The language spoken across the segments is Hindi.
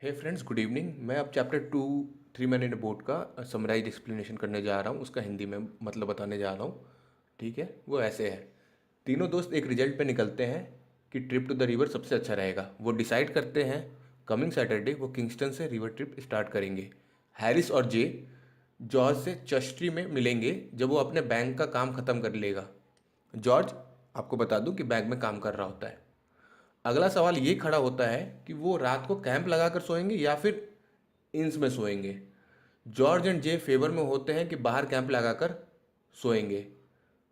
हे फ्रेंड्स, गुड इवनिंग। मैं अब चैप्टर 3 मैन इन बोट का समराइज एक्सप्लेनेशन करने जा रहा हूँ। उसका हिंदी में मतलब बताने जा रहा हूँ। ठीक है, वो ऐसे है। तीनों दोस्त एक रिजल्ट पे निकलते हैं कि ट्रिप टू द रिवर सबसे अच्छा रहेगा। वो डिसाइड करते हैं कमिंग सैटरडे वो किंगस्टन से रिवर ट्रिप स्टार्ट करेंगे। हैरिस और जे जॉर्ज से चस्ट्री में मिलेंगे जब वो अपने बैंक का काम ख़त्म कर लेगा। जॉर्ज, आपको बता दूं कि बैंक में काम कर रहा होता है। अगला सवाल ये खड़ा होता है कि वो रात को कैंप लगाकर सोएंगे या फिर इंस में सोएंगे। जॉर्ज एंड जे फेवर में होते हैं कि बाहर कैंप लगाकर सोएंगे,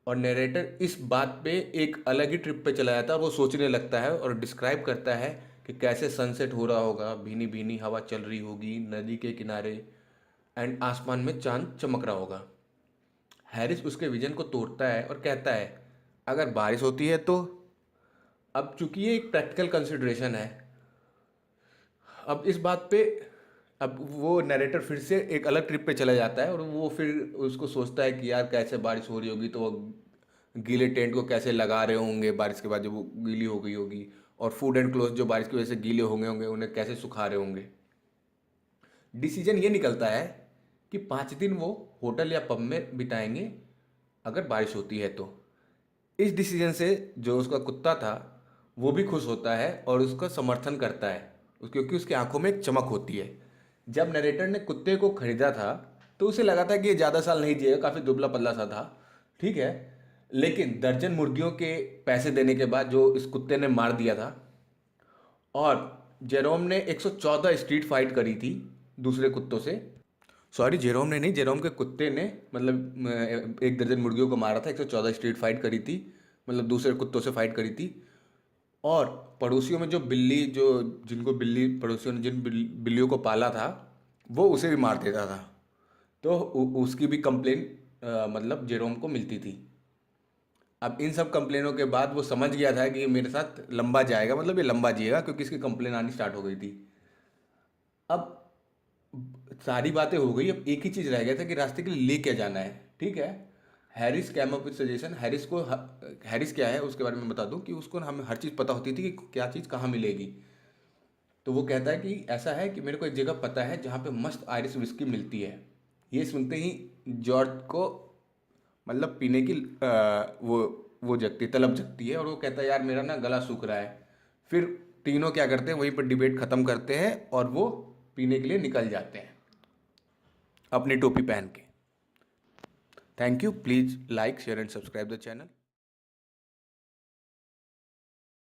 और नरेटर इस बात पे एक अलग ही ट्रिप पे चला जाता है और वो सोचने लगता है और डिस्क्राइब करता है कि कैसे सनसेट हो रहा होगा, भीनी भीनी हवा चल रही होगी नदी के किनारे, एंड आसमान में चांद चमक रहा होगा। हैरिस उसके विजन को तोड़ता है और कहता है अगर बारिश होती है तो। अब चूंकि ये एक प्रैक्टिकल कंसिडरेशन है, अब इस बात पे अब वो नरेटर फिर से एक अलग ट्रिप पे चला जाता है और वो फिर उसको सोचता है कि यार कैसे बारिश हो रही होगी तो वो गीले टेंट को कैसे लगा रहे होंगे बारिश के बाद जब वो गीली हो गई होगी, और फूड एंड क्लोथ जो बारिश की वजह से गीले होंगे होंगे उन्हें कैसे सुखा रहे होंगे। डिसीजन ये निकलता है कि 5 दिन वो होटल या पब में बिताएंगे अगर बारिश होती है तो। इस डिसीजन से जो उसका कुत्ता था वो भी खुश होता है और उसका समर्थन करता है, क्योंकि उसकी आंखों में एक चमक होती है। जब नरेटर ने कुत्ते को खरीदा था तो उसे लगा था कि ये ज़्यादा साल नहीं जिएगा, काफ़ी दुबला पतला सा था। ठीक है, लेकिन दर्जन मुर्गियों के पैसे देने के बाद जो इस कुत्ते ने मार दिया था, और जेरोम ने 114 स्ट्रीट फाइट करी थी दूसरे कुत्तों से। सॉरी, जेरोम ने नहीं, जेरोम के कुत्ते ने मतलब एक दर्जन मुर्गियों को मारा था, 114 स्ट्रीट फाइट करी थी, मतलब दूसरे कुत्तों से फाइट करी थी। और पड़ोसियों में जो बिल्ली, जो जिनको बिल्ली पड़ोसियों ने जिन बिल्लियों को पाला था वो उसे भी मार देता था। तो उसकी भी कंप्लेन मतलब जेरोम को मिलती थी। अब इन सब कंप्लेनों के बाद वो समझ गया था कि ये मेरे साथ लंबा जाएगा, मतलब ये लंबा जिएगा, क्योंकि इसकी कंप्लेन आनी स्टार्ट हो गई थी। अब सारी बातें हो गई, अब एक ही चीज़ रह गया था कि रास्ते के लिए ले क्या जाना है। ठीक है, Harris cam up with suggestion. Harris क्या है उसके बारे में बता दूं कि उसको हमें हर चीज़ पता होती थी कि क्या चीज़ कहाँ मिलेगी। तो वो कहता है कि ऐसा है कि मेरे को एक जगह पता है जहाँ पे मस्त आयरिश विस्की मिलती है। ये सुनते ही जॉर्ज को मतलब पीने की वो जगती, तलब जगती है, और वो कहता है यार मेरा ना गला सूख रहा है। फिर तीनों क्या करते हैं, वहीं पर डिबेट ख़त्म करते हैं और वो पीने के लिए निकल जाते हैं अपनी टोपी पहन के। Thank you, please like share and subscribe the channel.